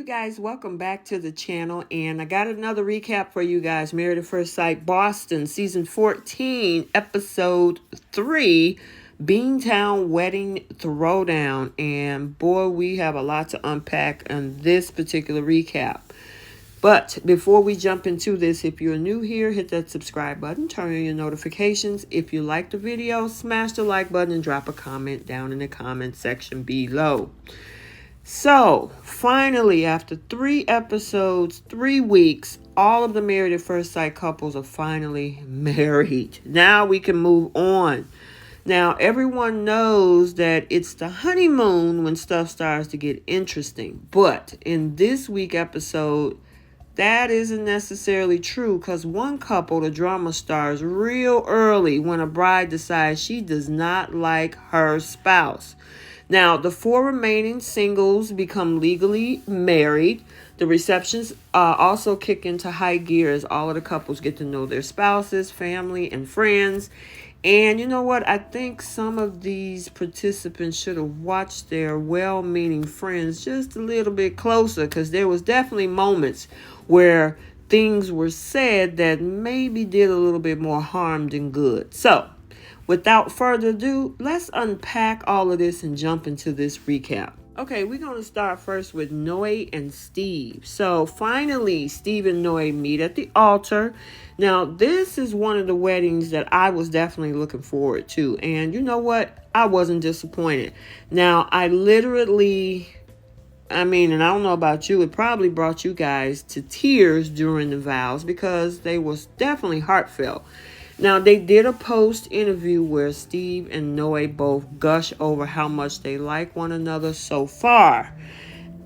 guys, welcome back to the channel, and I got another recap for you guys. Married at First Sight Boston, season 14, episode 3, Beantown Wedding Throwdown. And boy, we have a lot to unpack on this particular recap. But before we jump into this, if you're new here, hit that subscribe button, turn on your notifications. If you like the video, smash the like button and drop a comment down in the comment section below. So, finally, after 3 episodes, 3 weeks, all of the Married at First Sight couples are finally married. Now we can move on. Now, everyone knows that it's the honeymoon when stuff starts to get interesting. But in this week episode, that isn't necessarily true because one couple, the drama, starts real early when a bride decides she does not like her spouse. Now, the 4 remaining singles become legally married. The receptions also kick into high gear as all of the couples get to know their spouses, family, and friends. And you know what? I think some of these participants should have watched their well-meaning friends just a little bit closer, because there was definitely moments where things were said that maybe did a little bit more harm than good. So, without further ado, let's unpack all of this and jump into this recap. Okay, we're going to start first with Noe and Steve. So finally, Steve and Noe meet at the altar. Now, this is one of the weddings that I was definitely looking forward to. And you know what? I wasn't disappointed. Now, and I don't know about you, it probably brought you guys to tears during the vows because they was definitely heartfelt. Now, they did a post interview where Steve and Noe both gush over how much they like one another so far.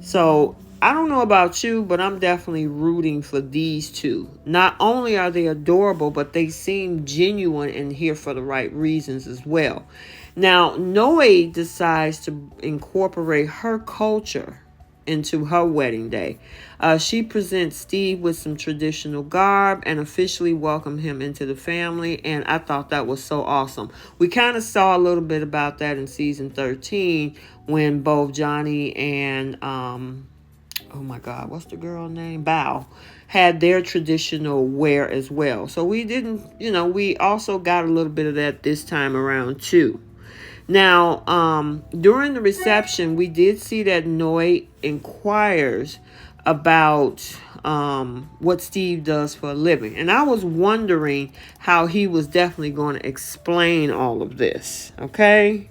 So, I don't know about you, but I'm definitely rooting for these two. Not only are they adorable, but they seem genuine and here for the right reasons as well. Now, Noe decides to incorporate her culture into her wedding day. She presents Steve with some traditional garb and officially welcomed him into the family, and I thought that was so awesome. We kind of saw a little bit about that in season 13 when both Johnny and oh my God, what's the girl name? Bao had their traditional wear as well. So we also got a little bit of that this time around too. Now, during the reception, we did see that Noe inquires about what Steve does for a living. And I was wondering how he was definitely going to explain all of this, okay?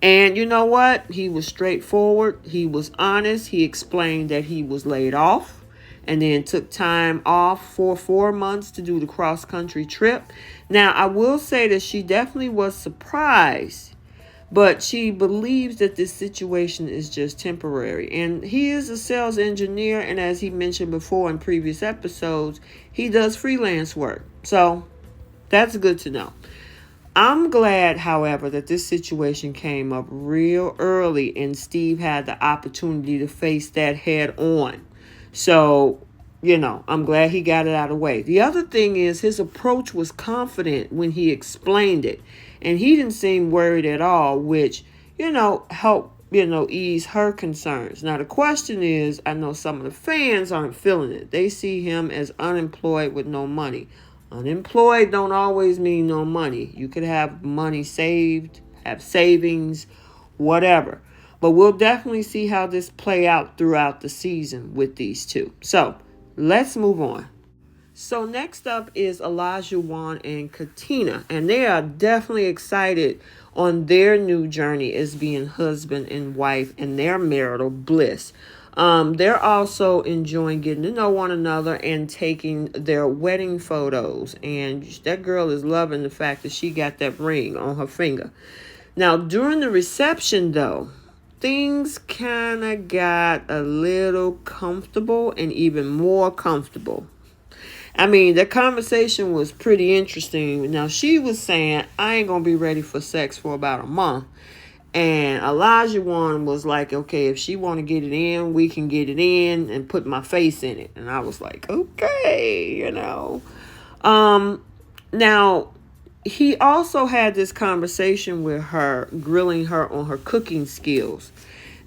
And you know what? He was straightforward. He was honest. He explained that he was laid off and then took time off for 4 months to do the cross-country trip. Now, I will say that she definitely was surprised, but she believes that this situation is just temporary. And he is a sales engineer, and as he mentioned before in previous episodes, he does freelance work. So that's good to know. I'm glad, however, that this situation came up real early and Steve had the opportunity to face that head on. So, I'm glad he got it out of the way. The other thing is his approach was confident when he explained it. And he didn't seem worried at all, which, helped, ease her concerns. Now, the question is, I know some of the fans aren't feeling it. They see him as unemployed with no money. Unemployed don't always mean no money. You could have money saved, have savings, whatever. But we'll definitely see how this play out throughout the season with these two. So, let's move on. So next up is Yasmine and Katina, and they are definitely excited on their new journey as being husband and wife and their marital bliss. They're also enjoying getting to know one another and taking their wedding photos, and that girl is loving the fact that she got that ring on her finger. Now, during the reception, though, things kind of got a little comfortable and even more comfortable. The conversation was pretty interesting. Now, she was saying, I ain't going to be ready for sex for about a month. And Olajuwon was like, okay, if she want to get it in, we can get it in and put my face in it. And I was like, okay, Now, he also had this conversation with her, grilling her on her cooking skills.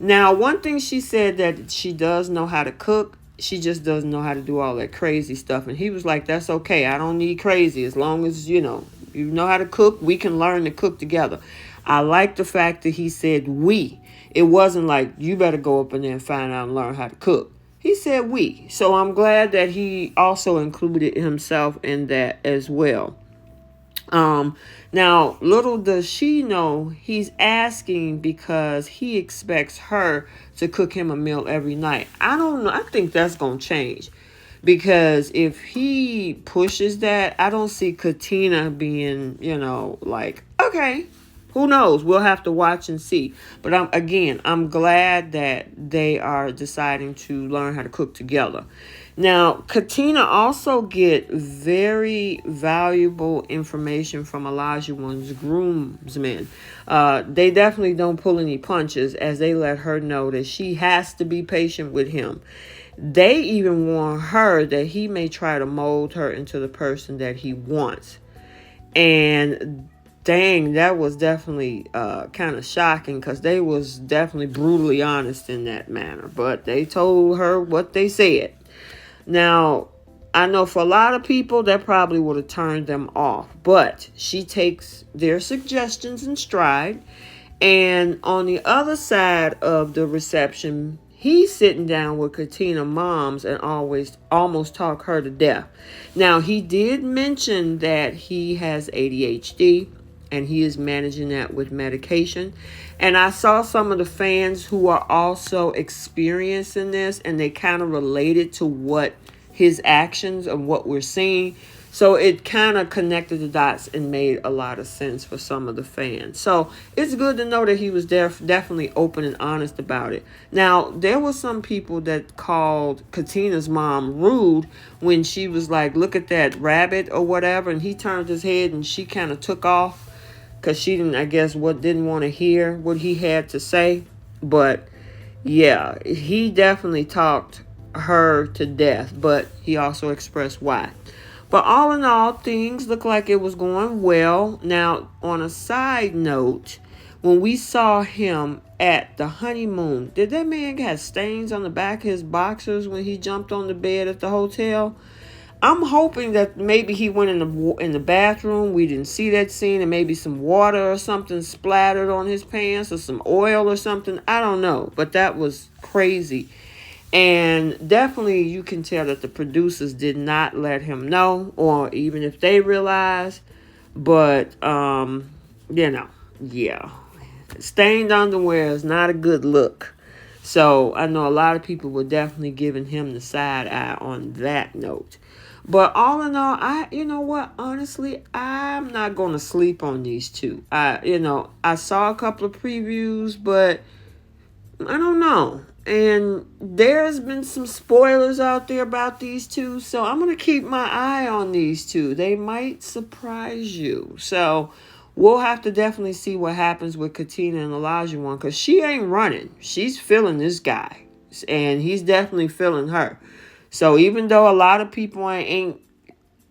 Now, one thing she said that she does know how to cook. She just doesn't know how to do all that crazy stuff. And he was like, that's okay. I don't need crazy. As long as, you know how to cook, we can learn to cook together. I like the fact that he said we. It wasn't like, you better go up in there and find out and learn how to cook. He said we. So I'm glad that he also included himself in that as well. Now, little does she know, he's asking because he expects her to cook him a meal every night. I don't know. I think that's going to change. Because if he pushes that, I don't see Katina being, like, okay, who knows? We'll have to watch and see. But I'm glad that they are deciding to learn how to cook together. Now, Katina also get very valuable information from Olajuwon's groomsmen. They definitely don't pull any punches as they let her know that she has to be patient with him. They even warn her that he may try to mold her into the person that he wants. And dang, that was definitely kind of shocking because they was definitely brutally honest in that manner. But they told her what they said. Now, I know for a lot of people that probably would have turned them off. But she takes their suggestions in stride. And on the other side of the reception, he's sitting down with Katina moms and almost talk her to death. Now, he did mention that he has ADHD and he is managing that with medication. And I saw some of the fans who are also experiencing this and they kind of related to what his actions and what we're seeing. So it kind of connected the dots and made a lot of sense for some of the fans. So it's good to know that he was definitely open and honest about it. Now, there were some people that called Katina's mom rude when she was like, look at that rabbit or whatever. And he turned his head and she kind of took off because she didn't want to hear what he had to say. But yeah, he definitely talked her to death, but he also expressed why. But all in all, things look like it was going well. Now, on a side note, when we saw him at the honeymoon, did that man have stains on the back of his boxers when he jumped on the bed at the hotel? I'm hoping that maybe he went in the bathroom. We didn't see that scene, and maybe some water or something splattered on his pants or some oil or something. I don't know, but that was crazy. And definitely you can tell that the producers did not let him know, or even if they realized. But, yeah. Stained underwear is not a good look. So I know a lot of people were definitely giving him the side eye on that note. But all in all, you know what? Honestly, I'm not going to sleep on these two. I saw a couple of previews, but I don't know. And there's been some spoilers out there about these two. So I'm going to keep my eye on these two. They might surprise you. So we'll have to definitely see what happens with Katina and Olajuwon. Because she ain't running. She's feeling this guy. And he's definitely feeling her. So even though a lot of people ain't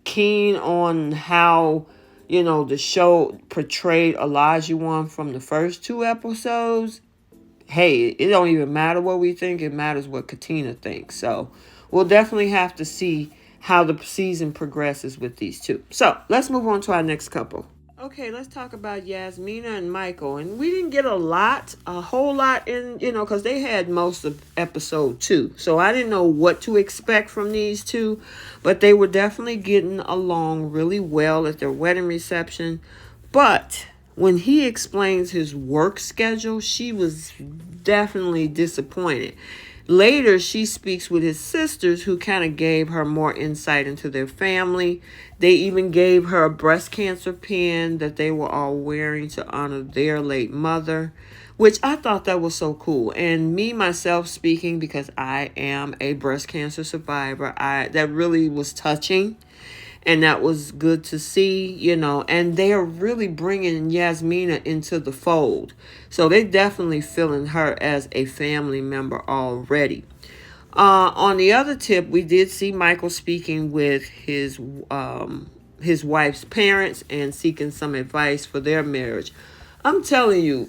keen on how, the show portrayed Olajuwon from the first two episodes, hey, it don't even matter what we think. It matters what Katina thinks. So we'll definitely have to see how the season progresses with these two. So let's move on to our next couple. Okay, let's talk about Yasmine and Michael. And we didn't get a whole lot in, because they had most of episode 2. So I didn't know what to expect from these two. But they were definitely getting along really well at their wedding reception. But when he explains his work schedule, she was definitely disappointed. Later, she speaks with his sisters who kind of gave her more insight into their family. They even gave her a breast cancer pin that they were all wearing to honor their late mother, which I thought that was so cool. And me, myself speaking, because I am a breast cancer survivor, that really was touching. And that was good to see, and they're really bringing Yasmina into the fold. So they definitely feeling her as a family member already. On the other tip, we did see Michael speaking with his wife's parents and seeking some advice for their marriage. I'm telling you,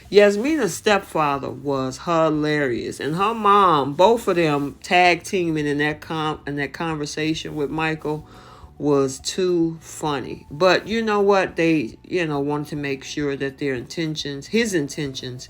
Yasmina's stepfather was hilarious, and her mom, both of them tag teaming in that conversation with Michael was too funny. But you know what? They, wanted to make sure that his intentions,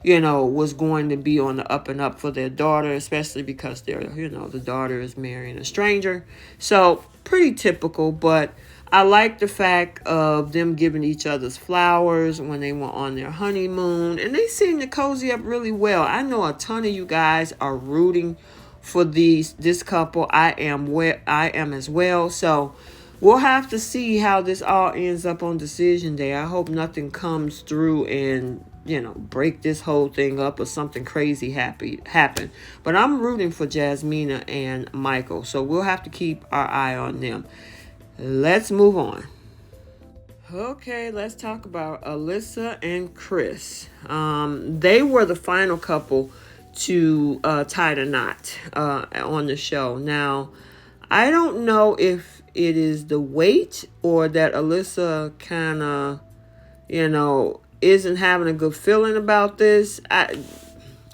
was going to be on the up and up for their daughter, especially because the daughter is marrying a stranger. So pretty typical, but I like the fact of them giving each other's flowers when they were on their honeymoon, and they seem to cozy up really well. I know a ton of you guys are rooting for this couple. I am as well. So we'll have to see how this all ends up on decision day. I hope nothing comes through and break this whole thing up or something crazy happen. But I'm rooting for Yasmina and Michael, so we'll have to keep our eye on them. Let's move on. Okay, let's talk about Alyssa and Chris. They were the final couple to tie the knot on the show. Now, I don't know if it is the weight or that Alyssa kind of, isn't having a good feeling about this.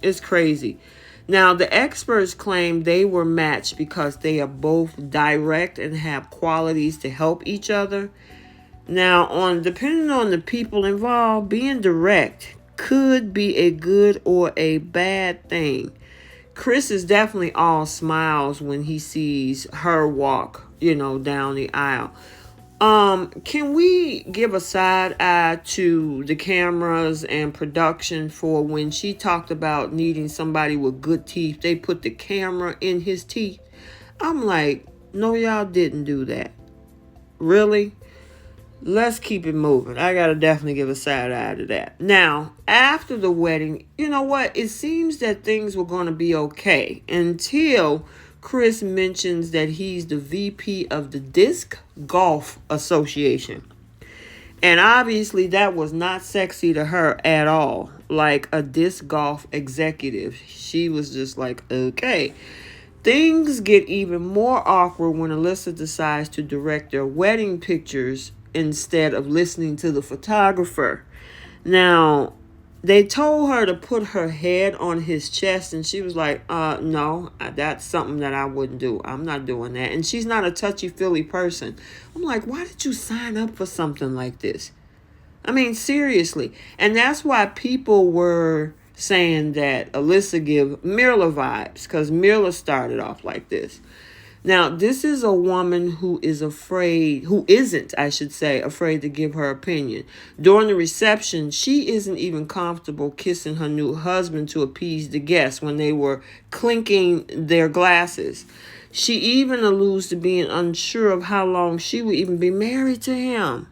It's crazy. Now, the experts claim they were matched because they are both direct and have qualities to help each other. Now, depending on the people involved, being direct could be a good or a bad thing. Chris is definitely all smiles when he sees her walk, down the aisle. Can we give a side eye to the cameras and production for when she talked about needing somebody with good teeth? They put the camera in his teeth. I'm like, no, y'all didn't do that. Really? Let's keep it moving. I gotta definitely give a side eye to that. Now, after the wedding, you know what? It seems that things were going to be okay until Chris mentions that he's the VP of the Disc Golf Association. And obviously that was not sexy to her at all. Like a disc golf executive. She was just like, okay. Things get even more awkward when Alyssa decides to direct their wedding pictures instead of listening to the photographer. Now, they told her to put her head on his chest, and she was like, no, that's something that I wouldn't do. I'm not doing that. And she's not a touchy-feely person. I'm like, why did you sign up for something like this? I mean, seriously. And that's why people were saying that Alyssa give Mirla vibes, because Mirla started off like this. Now, this is a woman who isn't, I should say, afraid to give her opinion. During the reception, she isn't even comfortable kissing her new husband to appease the guests when they were clinking their glasses. She even alludes to being unsure of how long she would even be married to him.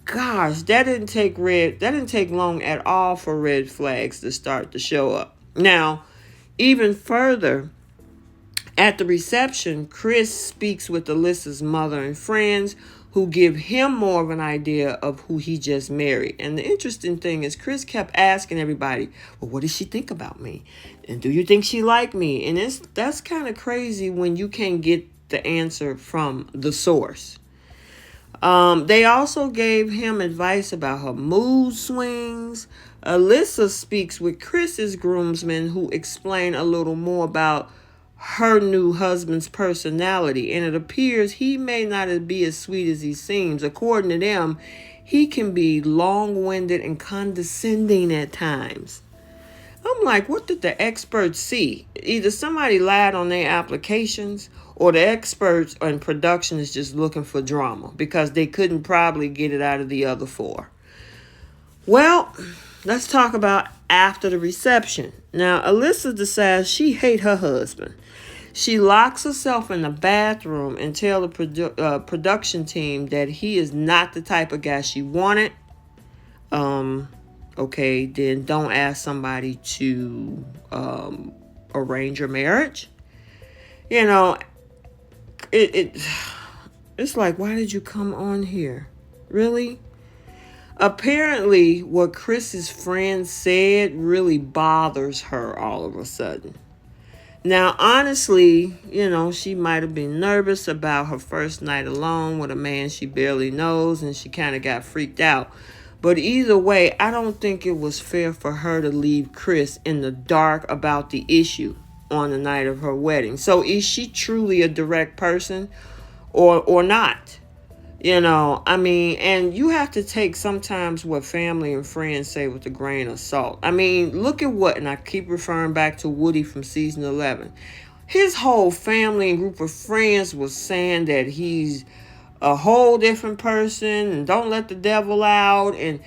Gosh, that didn't take long at all for red flags to start to show up. Now, even further, at the reception, Chris speaks with Alyssa's mother and friends who give him more of an idea of who he just married. And the interesting thing is Chris kept asking everybody, well, what does she think about me? And do you think she liked me? And that's kind of crazy when you can't get the answer from the source. They also gave him advice about her mood swings. Alyssa speaks with Chris's groomsmen who explain a little more about her new husband's personality, and it appears he may not be as sweet as he seems. According to them, he can be long-winded and condescending at times. I'm like, what did the experts see? Either somebody lied on their applications, or the experts in production is just looking for drama because they couldn't probably get it out of the other four. Well, let's talk about after the reception. Now, Alyssa decides she hates her husband. She locks herself in the bathroom and tells the production team that he is not the type of guy she wanted. Okay, then don't ask somebody to arrange your marriage. It's like, why did you come on here? Really? Apparently, what Chris's friend said really bothers her all of a sudden. Now, honestly, she might have been nervous about her first night alone with a man she barely knows, and she kind of got freaked out. But either way, I don't think it was fair for her to leave Chris in the dark about the issue on the night of her wedding. So is she truly a direct person or not? I mean, and you have to take sometimes what family and friends say with a grain of salt. I mean, look at what, and I keep referring back to Woody from season 11. His whole family and group of friends was saying that he's a whole different person and don't let the devil out, and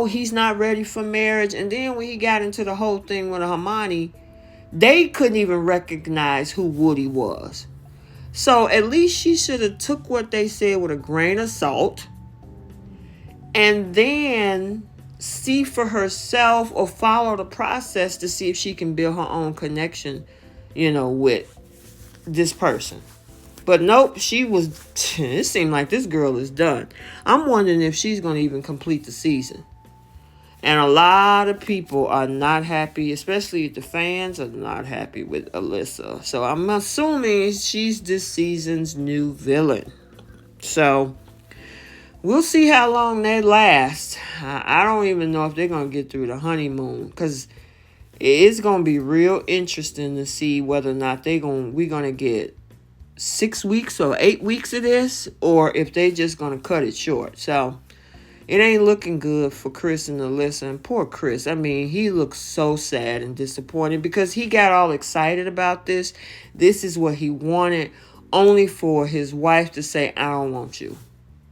he's not ready for marriage. And then when he got into the whole thing with Hermione, they couldn't even recognize who Woody was. So at least she should have took what they said with a grain of salt and then see for herself or follow the process to see if she can build her own connection, with this person. But nope, it seemed like this girl is done. I'm wondering if she's going to even complete the season. And a lot of people are not happy, especially the fans are not happy with Alyssa. So I'm assuming she's this season's new villain. So we'll see how long they last. I don't even know if they're going to get through the honeymoon, because it's going to be real interesting to see whether or not we're going to get 6 weeks or 8 weeks of this, or if they just going to cut it short. So it ain't looking good for Chris and Alyssa. And poor Chris. I mean, he looks so sad and disappointed because he got all excited about this. This is what he wanted, only for his wife to say, I don't want you.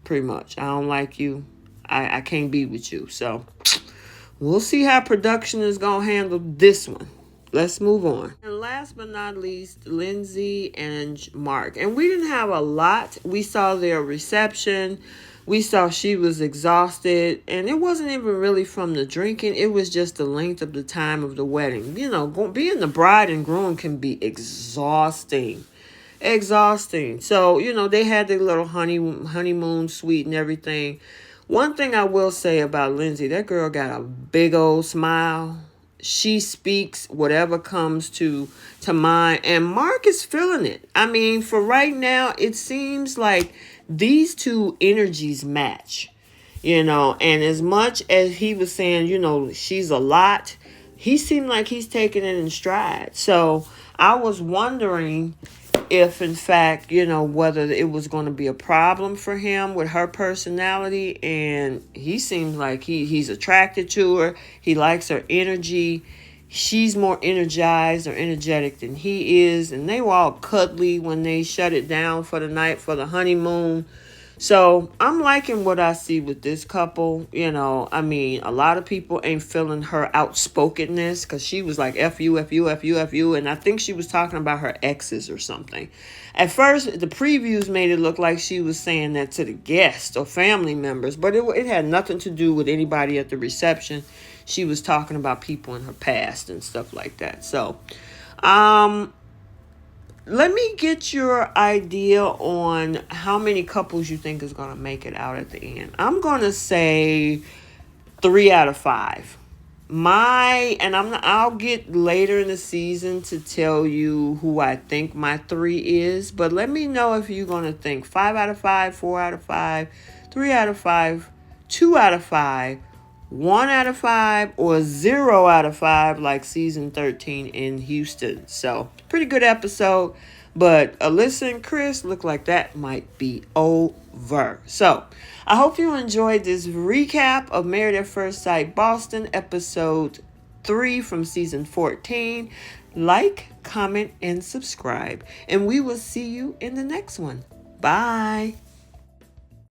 Pretty much. I don't like you. I can't be with you. So we'll see how production is going to handle this one. Let's move on. And last but not least, Lindsay and Mark. And we didn't have a lot. We saw their reception. We saw she was exhausted, and it wasn't even really from the drinking. It was just the length of the time of the wedding. Being the bride and groom can be exhausting. So, they had their little honeymoon suite and everything. One thing I will say about Lindsay, that girl got a big old smile. She speaks whatever comes to mind, and Mark is feeling it. I mean, for right now, it seems like these two energies match, and as much as he was saying, she's a lot, he seemed like he's taking it in stride. So I was wondering if, in fact, whether it was going to be a problem for him with her personality. And he seems like he's attracted to her. He likes her energy. She's more energized or energetic than he is. And they were all cuddly when they shut it down for the night for the honeymoon. So I'm liking what I see with this couple. I mean, a lot of people ain't feeling her outspokenness, because she was like, F you, F you, F you, F you. And I think she was talking about her exes or something. At first, the previews made it look like she was saying that to the guests or family members, but it had nothing to do with anybody at the reception. She was talking about people in her past and stuff like that. So, let me get your idea on how many couples you think is going to make it out at the end. I'm going to say 3 out of 5. I'll get later in the season to tell you who I think my 3 is. But let me know if you're going to think 5 out of 5, 4 out of 5, 3 out of 5, 2 out of 5, 1 out of 5, or 0 out of 5, like season 13 in Houston. So, pretty good episode. But Alyssa and Chris look like that might be over. So, I hope you enjoyed this recap of Married at First Sight Boston, episode 3 from season 14. Like, comment, and subscribe. And we will see you in the next one. Bye.